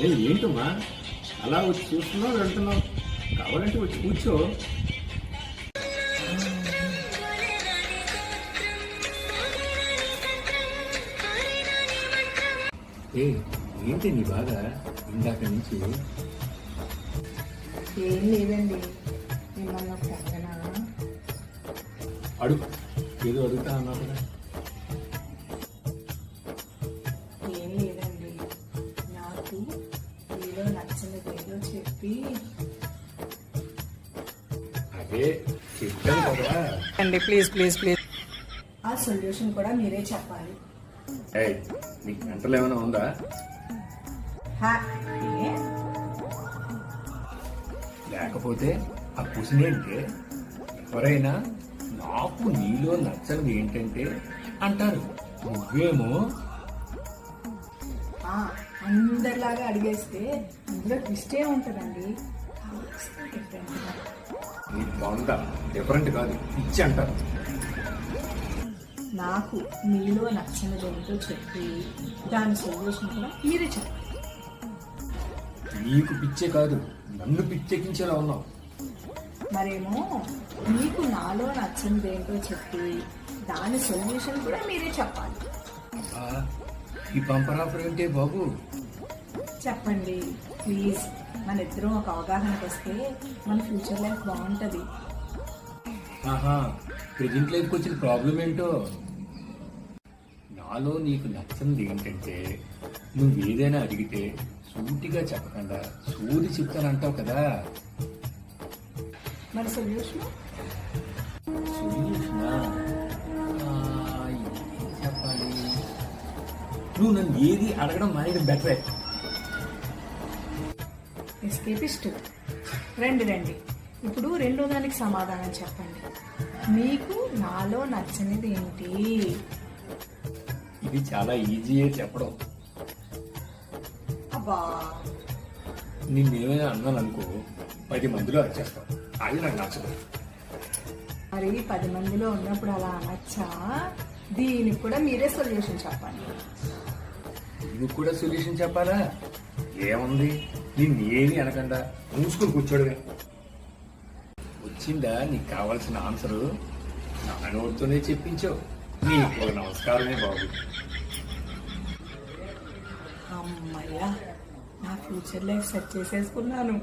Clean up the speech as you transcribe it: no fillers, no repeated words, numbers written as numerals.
ఏంటమ్మా అలా వచ్చి చూస్తున్నావు వెళ్తున్నావు? కావాలంటే వచ్చి కూర్చో. ఏంటి నీ బాధ ఇందాక నుంచి? ఏం లేదండి, మిమ్మల్ని ఒక అడగనా? అడుగు, ఏదో అడుగుతా అన్నావు కదా. ఏం లేదండి, నాకు ఏదో నచ్చినది ఏదో చెప్పి. అదే చెప్పాను కదా అండి, ప్లీజ్ ప్లీజ్ ప్లీజ్, ఆ సొల్యూషన్ కూడా మీరే చెప్పాలి. నీకు మెంటల్ ఏమైనా ఉందా? ఏ? లేకపోతే ఆ క్వశ్చన్ ఏంటే, ఎవరైనా నాకు నీలో నచ్చనిది ఏంటంటే అంటారు, నువ్వేమో అందరిలాగా అడిగేస్తే అందులో ట్విస్టే ఉంటుందండి. నీ బాగుందా? డిఫరెంట్ కాదు, పిచ్చి అంటారు. నాకు మీలో నచ్చినది ఏంటో చెప్పి దాని సొల్యూషన్ కూడా మీరే చెప్పాలి. నీకు పిచ్చే కాదు, నన్ను పిచ్చెక్కించేలా ఉన్నావు. మరేమో మీకు నాలో నచ్చినది ఏంటో చెప్పి దాని సొల్యూషన్ కూడా మీరే చెప్పాలి. ఈ బంపర్ ఆఫర్ ఏంటే బాబు? చెప్పండి ప్లీజ్, మన ఇద్దరం ఒక అవగాహనకు వస్తే మన ఫ్యూచర్ లైఫ్ బాగుంటుంది. ప్రెజెంట్ లైఫ్కి వచ్చిన ప్రాబ్లం ఏంటో? నాలో నీకు నచ్చనిది ఏంటంటే, నువ్వు ఏదైనా అడిగితే సూటిగా చెప్పకుండా సూది చెప్తానంటావు కదా. మరి సొల్యూషన్? సొల్యూషనా? చెప్పాలి, నువ్వు నన్ను ఏది అడగడం మానేయడం బెటరే. ఎస్కేపిస్ట్, రండి రండి, ఇప్పుడు రెండో దానికి సమాధానం చెప్పండి. మీకు నాలో నచ్చనిది ఏంటి? ఇది చాలా ఈజీయే చెప్పడం. అబ్బా, నిన్నేమైనా అన్నాను అనుకో, 10 మందిలో వచ్చేస్తావు. అది నాకు నచ్చదు. మరి 10 మందిలో ఉన్నప్పుడు అలా అనొచ్చా? దీనికి కూడా మీరే సొల్యూషన్ చెప్పండి. నువ్వు కూడా సొల్యూషన్ చెప్పాలా? ఏముంది, నిన్ను ఏమి అనకుండా మూసుకుని కూర్చోడమే. వచ్చిందా నీకు కావాల్సిన ఆన్సరు? నా నోటితోనే చెప్పించావు. నీకు నమస్కారమే బాబు. అమ్మయ్యా, నా ఫ్యూచర్ లైఫ్ సెట్ చేసేసుకున్నాను.